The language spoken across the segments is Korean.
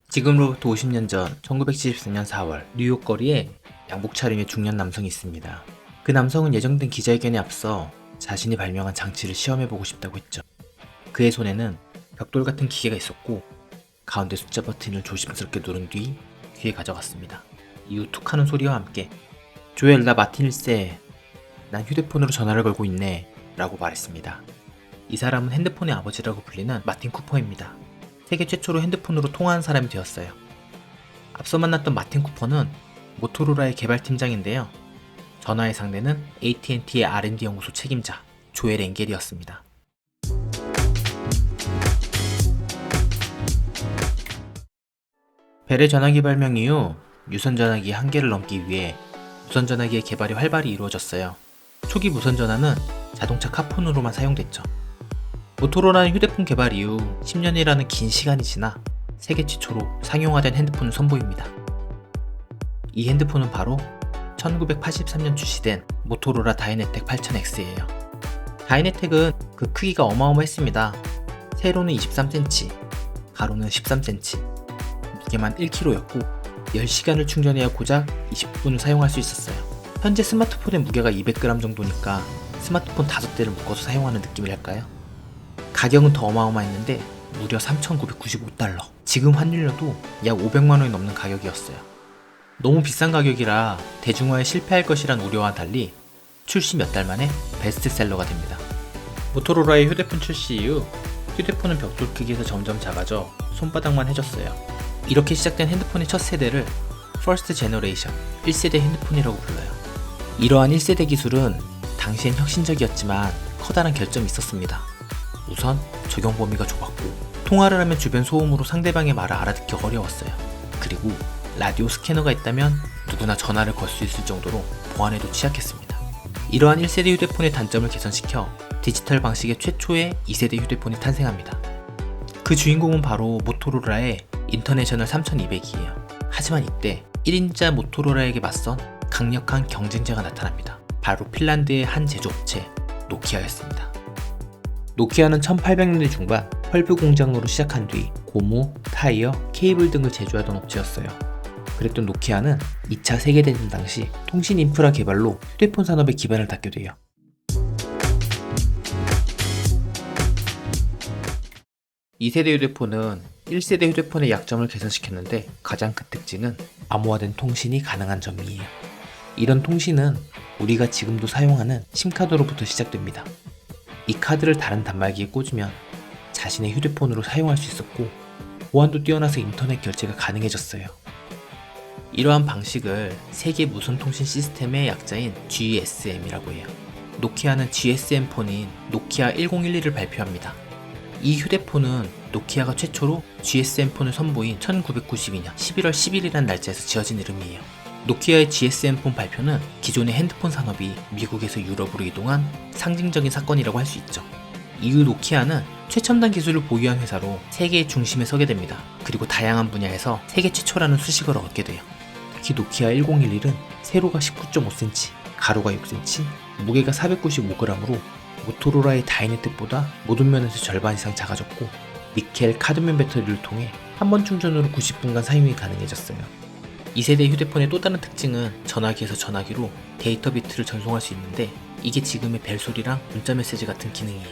지금으로부터 50년 전 1974년 4월 뉴욕 거리에 양복 차림의 중년 남성이 있습니다. 그 남성은 예정된 기자회견에 앞서 자신이 발명한 장치를 시험해보고 싶다고 했죠. 그의 손에는 벽돌 같은 기계가 있었고 가운데 숫자 버튼을 조심스럽게 누른 뒤 귀에 가져갔습니다. 이후 툭 하는 소리와 함께 조엘, 나 마틴 1세. 난 휴대폰으로 전화를 걸고 있네 라고 말했습니다. 이 사람은 핸드폰의 아버지라고 불리는 마틴 쿠퍼입니다. 세계 최초로 핸드폰으로 통화한 사람이 되었어요. 앞서 만났던 마틴 쿠퍼는 모토로라의 개발팀장인데요. 전화의 상대는 AT&T의 R&D 연구소 책임자 조엘 엥겔이었습니다. 벨의 전화기 발명 이후 유선 전화기 한계를 넘기 위해 무선 전화기의 개발이 활발히 이루어졌어요. 초기 무선 전화는 자동차 카폰으로만 사용됐죠. 모토로라는 휴대폰 개발 이후 10년이라는 긴 시간이 지나 세계 최초로 상용화된 핸드폰을 선보입니다. 이 핸드폰은 바로 1983년 출시된 모토로라 다이내텍 8000X예요. 다이내텍은 그 크기가 어마어마했습니다. 세로는 23cm, 가로는 13cm, 무게만 1kg였고 10시간을 충전해야 고작 20분을 사용할 수 있었어요. 현재 스마트폰의 무게가 200g 정도니까 스마트폰 5대를 묶어서 사용하는 느낌이랄까요? 가격은 더 어마어마했는데 무려 3,995달러. 지금 환율로도 약 500만원이 넘는 가격이었어요. 너무 비싼 가격이라 대중화에 실패할 것이란 우려와 달리 출시 몇 달 만에 베스트셀러가 됩니다. 모토로라의 휴대폰 출시 이후 휴대폰은 벽돌 크기에서 점점 작아져 손바닥만 해졌어요. 이렇게 시작된 핸드폰의 첫 세대를 First Generation 1세대 핸드폰이라고 불러요. 이러한 1세대 기술은 당시엔 혁신적이었지만 커다란 결점이 있었습니다. 우선 적용 범위가 좁았고 통화를 하면 주변 소음으로 상대방의 말을 알아듣기 어려웠어요. 그리고 라디오 스캐너가 있다면 누구나 전화를 걸 수 있을 정도로 보안에도 취약했습니다. 이러한 1세대 휴대폰의 단점을 개선시켜 디지털 방식의 최초의 2세대 휴대폰이 탄생합니다. 그 주인공은 바로 모토로라의 인터내셔널 3200이에요. 하지만 이때 1인자 모토로라에게 맞선 강력한 경쟁자가 나타납니다. 바로 핀란드의 한 제조업체 노키아였습니다. 노키아는 1800년대 중반 헐브 공장으로 시작한 뒤 고무, 타이어, 케이블 등을 제조하던 업체였어요. 그랬던 노키아는 2차 세계대전 당시 통신 인프라 개발로 휴대폰 산업의 기반을 닦게 돼요. 이 세대 휴대폰은 1세대 휴대폰의 약점을 개선시켰는데 가장 큰 특징은 암호화된 통신이 가능한 점이에요. 이런 통신은 우리가 지금도 사용하는 심카드로부터 시작됩니다. 이 카드를 다른 단말기에 꽂으면 자신의 휴대폰으로 사용할 수 있었고 보안도 뛰어나서 인터넷 결제가 가능해졌어요. 이러한 방식을 세계 무선통신 시스템의 약자인 GSM이라고 해요. 노키아는 GSM폰인 노키아 1011을 발표합니다. 이 휴대폰은 노키아가 최초로 GSM폰을 선보인 1992년 11월 10일이라는 날짜에서 지어진 이름이에요. 노키아의 GSM폰 발표는 기존의 핸드폰 산업이 미국에서 유럽으로 이동한 상징적인 사건이라고 할 수 있죠. 이후 노키아는 최첨단 기술을 보유한 회사로 세계의 중심에 서게 됩니다. 그리고 다양한 분야에서 세계 최초라는 수식을 얻게 돼요. 특히 노키아 1011은 세로가 19.5cm, 가로가 6cm, 무게가 495g으로 모토로라의 다이내텍보다 모든 면에서 절반 이상 작아졌고 니켈 카드뮴 배터리를 통해 한 번 충전으로 90분간 사용이 가능해졌어요. 2세대 휴대폰의 또 다른 특징은 전화기에서 전화기로 데이터 비트를 전송할 수 있는데 이게 지금의 벨소리랑 문자 메시지 같은 기능이에요.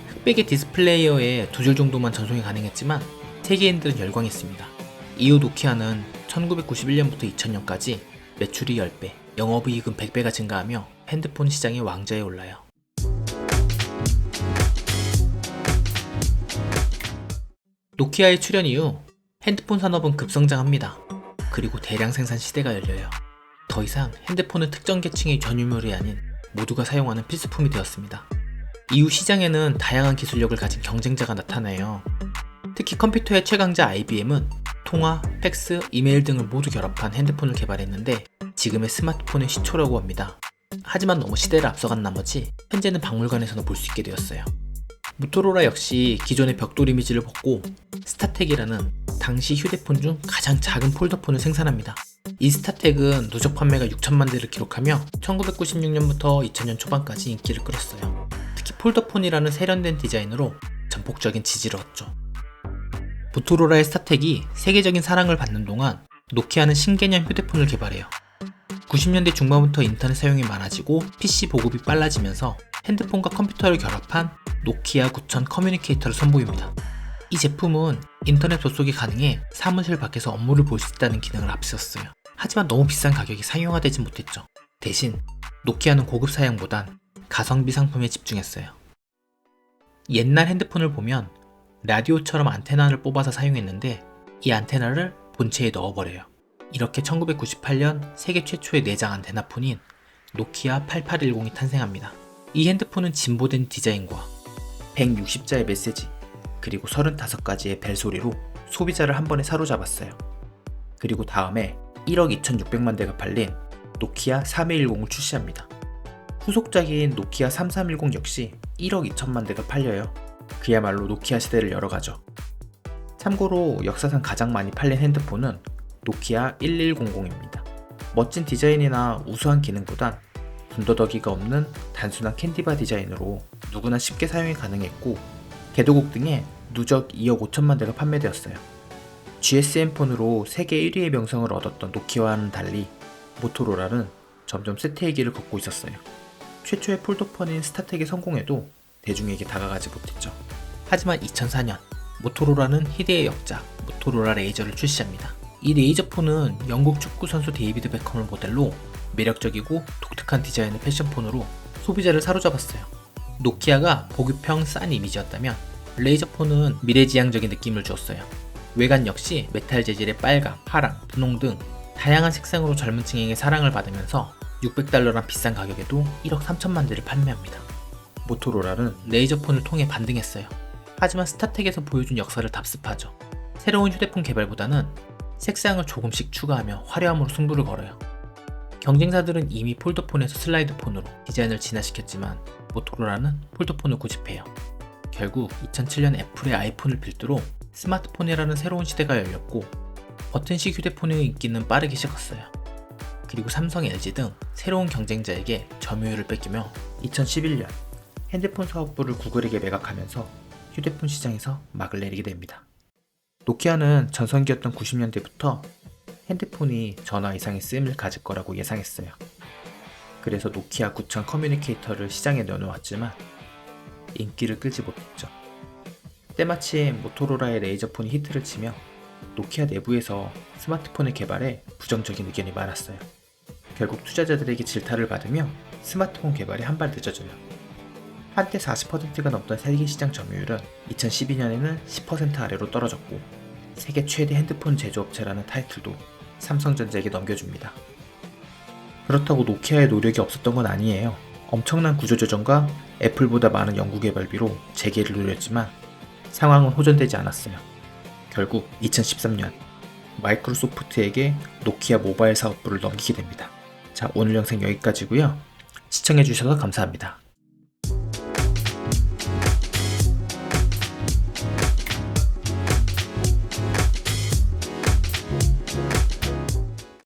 흑백의 디스플레이어에 2줄 정도만 전송이 가능했지만 세계인들은 열광했습니다. 이후 노키아는 1991년부터 2000년까지 매출이 10배, 영업이익은 100배가 증가하며 핸드폰 시장의 왕좌에 올라요. 노키아의 출현 이후 핸드폰 산업은 급성장합니다. 그리고 대량 생산 시대가 열려요. 더 이상 핸드폰은 특정 계층의 전유물이 아닌 모두가 사용하는 필수품이 되었습니다. 이후 시장에는 다양한 기술력을 가진 경쟁자가 나타나요. 특히 컴퓨터의 최강자 IBM은 통화, 팩스, 이메일 등을 모두 결합한 핸드폰을 개발했는데 지금의 스마트폰의 시초라고 합니다. 하지만 너무 시대를 앞서간 나머지 현재는 박물관에서나 볼 수 있게 되었어요. 모토로라 역시 기존의 벽돌 이미지를 벗고 스타텍이라는 당시 휴대폰 중 가장 작은 폴더폰을 생산합니다. 이 스타텍은 누적 판매가 6천만 대를 기록하며 1996년부터 2000년 초반까지 인기를 끌었어요. 특히 폴더폰이라는 세련된 디자인으로 전폭적인 지지를 얻죠. 모토로라의 스타텍이 세계적인 사랑을 받는 동안 노키아는 신개념 휴대폰을 개발해요. 90년대 중반부터 인터넷 사용이 많아지고 PC 보급이 빨라지면서 핸드폰과 컴퓨터를 결합한 노키아 9000 커뮤니케이터를 선보입니다. 이 제품은 인터넷 접속이 가능해 사무실 밖에서 업무를 볼 수 있다는 기능을 앞세웠어요. 하지만 너무 비싼 가격이 상용화되진 못했죠. 대신 노키아는 고급 사양보단 가성비 상품에 집중했어요. 옛날 핸드폰을 보면 라디오처럼 안테나를 뽑아서 사용했는데 이 안테나를 본체에 넣어버려요. 이렇게 1998년 세계 최초의 내장 안테나폰인 노키아 8810이 탄생합니다. 이 핸드폰은 진보된 디자인과 160자의 메시지 그리고 35가지의 벨소리로 소비자를 한 번에 사로잡았어요. 그리고 다음에 1억 2600만 대가 팔린 노키아 3210을 출시합니다. 후속작인 노키아 3310 역시 1억 2천만 대가 팔려요. 그야말로 노키아 시대를 열어가죠. 참고로 역사상 가장 많이 팔린 핸드폰은 노키아 1100입니다. 멋진 디자인이나 우수한 기능보단 군더더기가 없는 단순한 캔디바 디자인으로 누구나 쉽게 사용이 가능했고 개도국 등에 누적 2억 5천만 대가 판매되었어요. GSM 폰으로 세계 1위의 명성을 얻었던 노키아와는 달리 모토로라는 점점 쇠퇴의 길을 걷고 있었어요. 최초의 폴더폰인 스타텍의 성공에도 대중에게 다가가지 못했죠. 하지만 2004년 모토로라는 희대의 역작 모토로라 레이저를 출시합니다. 이 레이저폰은 영국 축구 선수 데이비드 베컴을 모델로 매력적이고 독특한 디자인의 패션폰으로 소비자를 사로잡았어요. 노키아가 보급형 싼 이미지였다면 레이저폰은 미래지향적인 느낌을 주었어요. 외관 역시 메탈 재질의 빨강, 파랑, 분홍 등 다양한 색상으로 젊은 층에게 사랑을 받으면서 $600란 비싼 가격에도 1억 3천만 대를 판매합니다. 모토로라는 레이저폰을 통해 반등했어요. 하지만 스타텍에서 보여준 역사를 답습하죠. 새로운 휴대폰 개발보다는 색상을 조금씩 추가하며 화려함으로 승부를 걸어요. 경쟁사들은 이미 폴더폰에서 슬라이드폰으로 디자인을 진화시켰지만 모토로라는 폴더폰을 고집해요. 결국 2007년 애플의 아이폰을 필두로 스마트폰이라는 새로운 시대가 열렸고 버튼식 휴대폰의 인기는 빠르게 식었어요. 그리고 삼성, LG 등 새로운 경쟁자에게 점유율을 뺏기며 2011년 핸드폰 사업부를 구글에게 매각하면서 휴대폰 시장에서 막을 내리게 됩니다. 노키아는 전성기였던 90년대부터 핸드폰이 전화 이상의 쓰임을 가질 거라고 예상했어요. 그래서 노키아 9000 커뮤니케이터를 시장에 내놓았지만 인기를 끌지 못했죠. 때마침 모토로라의 레이저폰이 히트를 치며 노키아 내부에서 스마트폰을 개발해 부정적인 의견이 많았어요. 결국 투자자들에게 질타를 받으며 스마트폰 개발이 한 발 늦어져요. 한때 40%가 넘던 세계 시장 점유율은 2012년에는 10% 아래로 떨어졌고 세계 최대 핸드폰 제조업체라는 타이틀도 삼성전자에게 넘겨줍니다. 그렇다고 노키아의 노력이 없었던 건 아니에요. 엄청난 구조조정과 애플보다 많은 연구개발비로 재기를 누렸지만 상황은 호전되지 않았어요. 결국 2013년 마이크로소프트에게 노키아 모바일 사업부를 넘기게 됩니다. 자, 오늘 영상 여기까지고요. 시청해주셔서 감사합니다.